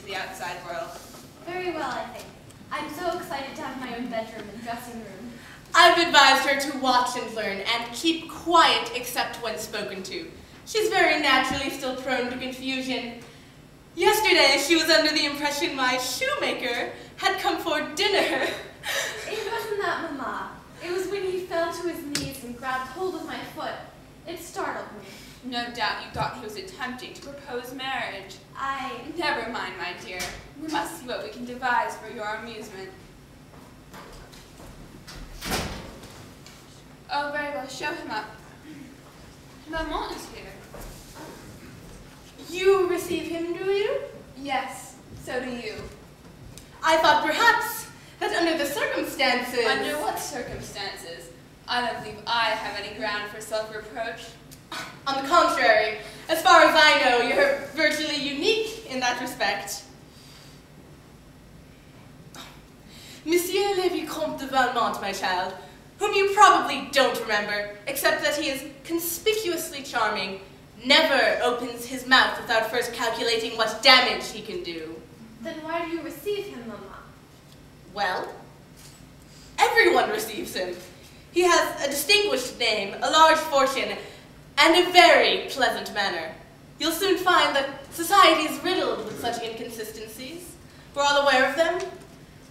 to the outside world? Very well, I think. I'm so excited to have my own bedroom and dressing room. I've advised her to watch and learn and keep quiet except when spoken to. She's very naturally still prone to confusion. Yesterday, she was under the impression my shoemaker had come for dinner. It wasn't that, Mama. It was when he fell to his knees and grabbed hold of my foot. It startled me. No doubt you thought he was attempting to propose marriage. Never Never mind, my dear. We must see what we can devise for your amusement. Oh, very well. Show him up. Maman is here. You receive him, do you? Yes, so do you. I thought perhaps that under the circumstances... Under what circumstances? I don't believe I have any ground for self-reproach. On the contrary, as far as I know, you're virtually unique in that respect. Monsieur le Vicomte de Valmont, my child, whom you probably don't remember, except that he is conspicuously charming, never opens his mouth without first calculating what damage he can do. Then why do you receive him, Mama? Well, everyone receives him. He has a distinguished name, a large fortune, and a very pleasant manner. You'll soon find that society is riddled with such inconsistencies. We're all aware of them.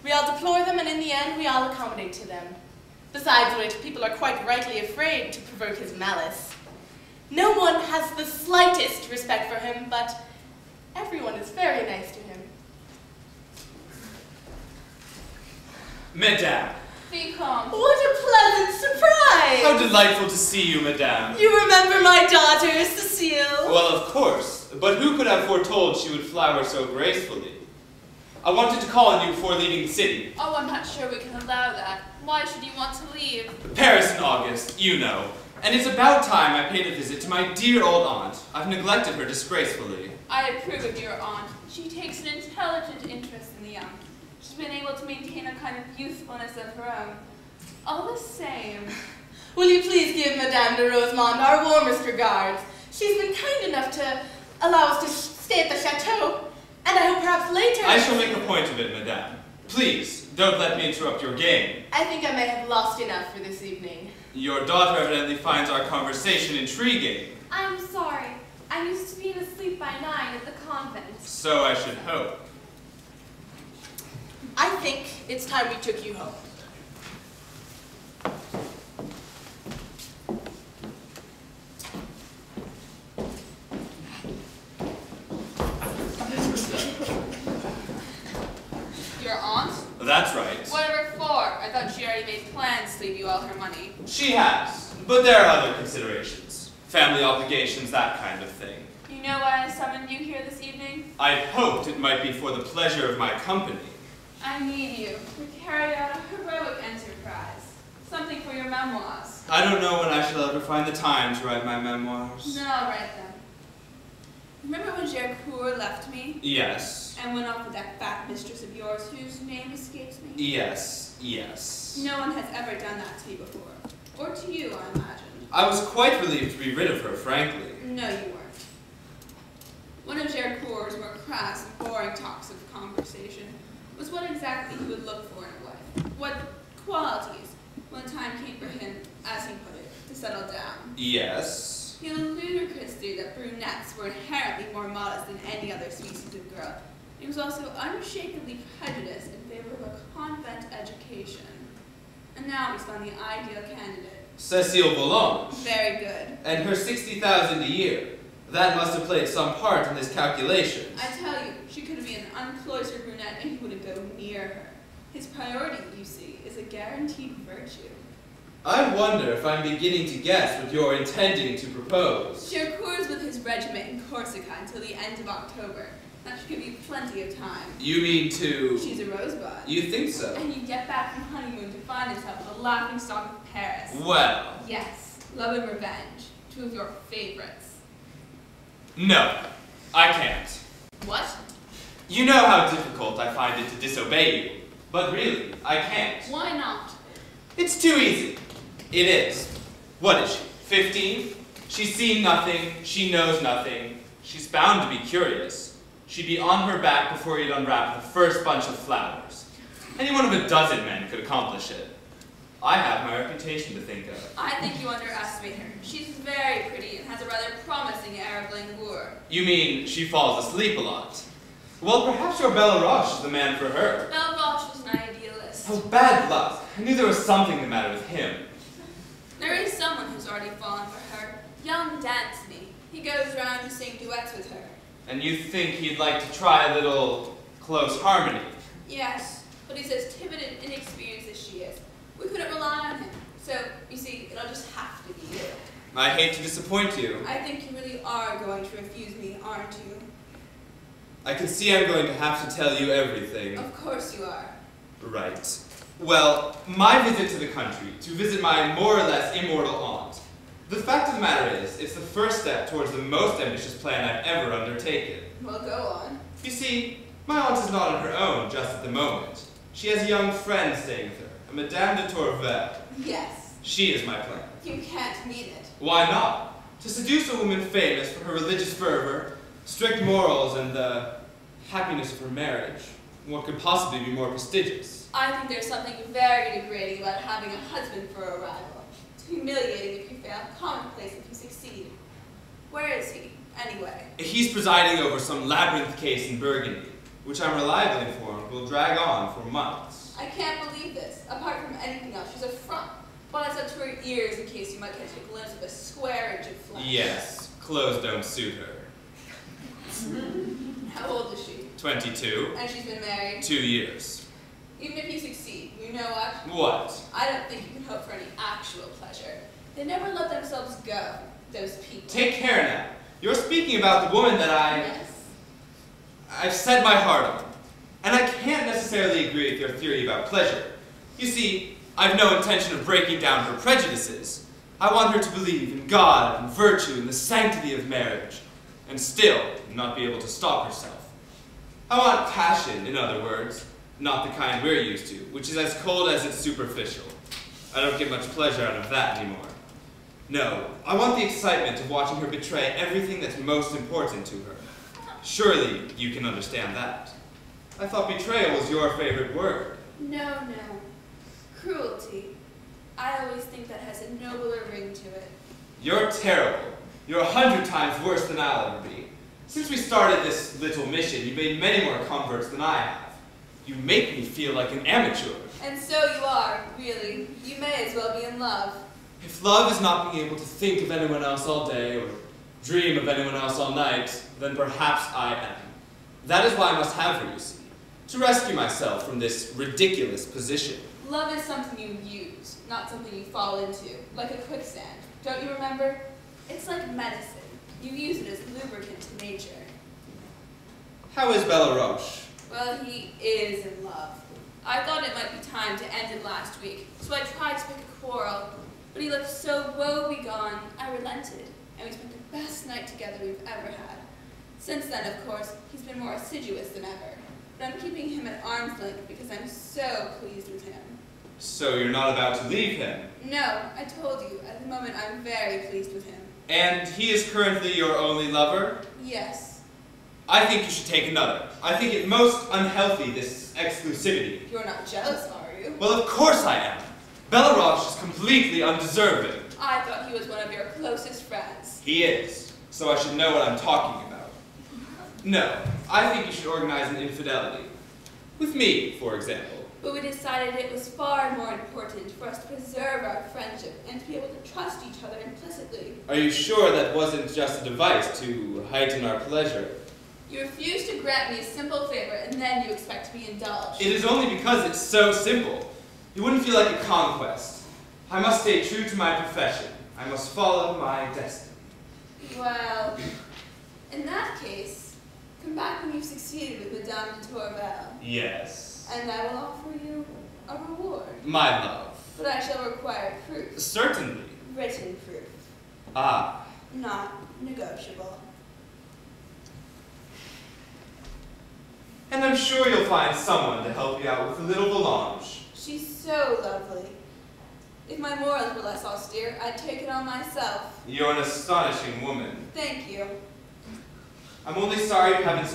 We all deplore them, and in the end, we all accommodate to them. Besides which, people are quite rightly afraid to provoke his malice. No one has the slightest respect for him, but everyone is very nice to him. Madame. Vicomte. What a pleasant surprise! How delightful to see you, Madame. You remember my daughter, Cecile? Well, of course, but who could have foretold she would flower so gracefully? I wanted to call on you before leaving the city. Oh, I'm not sure we can allow that. Why should you want to leave? Paris in August, you know. And it's about time I paid a visit to my dear old aunt. I've neglected her disgracefully. I approve of your aunt. She takes an intelligent interest in the young. She's been able to maintain a kind of youthfulness of her own. All the same... Will you please give Madame de Rosemonde our warmest regards? She's been kind enough to allow us to stay at the chateau, and I hope perhaps later... I shall make a point of it, Madame. Please, don't let me interrupt your game. I think I may have lost enough for this evening. Your daughter evidently finds our conversation intriguing. I'm sorry. I'm used to being asleep by 9 at the convent. So I should hope. I think it's time we took you home. Your aunt? That's right. Whatever for? I thought she already made plans to leave you all her money. She has, but there are other considerations. Family obligations, that kind of thing. You know why I summoned you here this evening? I hoped it might be for the pleasure of my company. I need you to carry out a heroic enterprise. Something for your memoirs. I don't know when I shall ever find the time to write my memoirs. Then I'll write them. Remember when Gercourt left me? Yes. And went off with that fat mistress of yours whose name escapes me? Yes, yes. No one has ever done that to me before. Or to you, I imagine. I was quite relieved to be rid of her, frankly. No, you weren't. One of Gercourt's more crass and boring talks of conversation was what exactly he would look for in a wife. What qualities, when time came for him, as he put it, to settle down. Yes. He ludicrously that brunettes were inherently more modest than any other species of girl. He was also unshakably prejudiced in favor of a convent education. And now he's found the ideal candidate. Cecile Volange. Very good. And her 60,000 a year. That must have played some part in his calculations. I tell you, she could be an uncloistered brunette and he wouldn't go near her. His priority, you see, is a guaranteed virtue. I wonder if I'm beginning to guess what you're intending to propose. Gercourt's with his regiment in Corsica until the end of October. That should give you plenty of time. You mean to... She's a rosebud. You think so? And you get back from honeymoon to find yourself the laughingstock of Paris. Well... Yes, Love and Revenge, two of your favorites. No, I can't. What? You know how difficult I find it to disobey you. But really, I can't. Why not? It's too easy. It is. What is she, 15? She's seen nothing, she knows nothing. She's bound to be curious. she'd be on her back before you'd unwrap the first bunch of flowers. Any one of a dozen men could accomplish it. I have my reputation to think of. I think you underestimate her. She's very pretty and has a rather promising air of languor. You mean she falls asleep a lot? Well, perhaps your Bella Roche is the man for her. Belle Roche was an idealist. Oh, bad luck. I knew there was something the matter with him. There is someone who's already fallen for her. Young Danceny. He goes around to sing duets with her. And you think he'd like to try a little close harmony? Yes, but he's as timid and inexperienced as she is. We couldn't rely on him. So, you see, it'll just have to be you. I hate to disappoint you. I think you really are going to refuse me, aren't you? I can see I'm going to have to tell you everything. Of course you are. Right. Well, my visit to the country, to visit my more or less immortal aunt. The fact of the matter is, it's the first step towards the most ambitious plan I've ever undertaken. Well, go on. You see, my aunt is not on her own just at the moment. She has a young friend staying with her, a Madame de Tourvel. Yes. She is my plan. You can't mean it. Why not? To seduce a woman famous for her religious fervor, strict morals, and the happiness of her marriage, what could possibly be more prestigious? I think there's something very degrading about having a husband for a rival. It's humiliating if you fail, commonplace if you succeed. Where is he, anyway? He's presiding over some labyrinth case in Burgundy, which I'm reliably informed will drag on for months. I can't believe this. Apart from anything else, she's a front. Well, it's up to her ears in case you might catch a glimpse of a square inch of flesh. Yes, clothes don't suit her. How old is she? 22. And she's been married? 2 years. Even if you succeed, you know what? What? I don't think you can hope for any actual pleasure. They never let themselves go, those people. Take care now. You're speaking about the woman that Yes. I've set my heart on. And I can't necessarily agree with your theory about pleasure. You see, I've no intention of breaking down her prejudices. I want her to believe in God and virtue and the sanctity of marriage, and still not be able to stop herself. I want passion, in other words, not the kind we're used to, which is as cold as it's superficial. I don't get much pleasure out of that anymore. No, I want the excitement of watching her betray everything that's most important to her. Surely you can understand that. I thought betrayal was your favorite word. No. Cruelty. I always think that has a nobler ring to it. You're terrible. You're 100 times worse than I'll ever be. Since we started this little mission, you've made many more converts than I have. You make me feel like an amateur. And so you are, really. You may as well be in love. If love is not being able to think of anyone else all day or dream of anyone else all night, then perhaps I am. That is why I must have her, you see, to rescue myself from this ridiculous position. Love is something you use, not something you fall into, like a quicksand. Don't you remember? It's like medicine. You use it as lubricant to nature. How is Bella Roche? Well, he is in love. I thought it might be time to end it last week, so I tried to pick a quarrel. But he looked so woe-begone, I relented, and we spent the best night together we've ever had. Since then, of course, he's been more assiduous than ever. But I'm keeping him at arm's length because I'm so pleased with him. So you're not about to leave him? No, I told you, at the moment I'm very pleased with him. And he is currently your only lover? Yes. I think you should take another. I think it most unhealthy, this exclusivity. You're not jealous, are you? Well, of course I am. Bella Roche is completely undeserving. I thought he was one of your closest friends. He is, so I should know what I'm talking about. No, I think you should organize an infidelity. With me, for example. But we decided it was far more important for us to preserve our friendship and to be able to trust each other implicitly. Are you sure that wasn't just a device to heighten our pleasure? You refuse to grant me a simple favor and then you expect to be indulged. It is only because it's so simple. You wouldn't feel like a conquest. I must stay true to my profession. I must follow my destiny. Well, in that case, come back when you've succeeded with Madame de Tourvel. Yes. And I will offer you a reward. My love. But I shall require proof. Certainly. Written proof. Ah. Not negotiable. And I'm sure you'll find someone to help you out with a little melange. She's so lovely. If my morals were less austere, I'd take it on myself. You're an astonishing woman. Thank you. I'm only sorry you haven't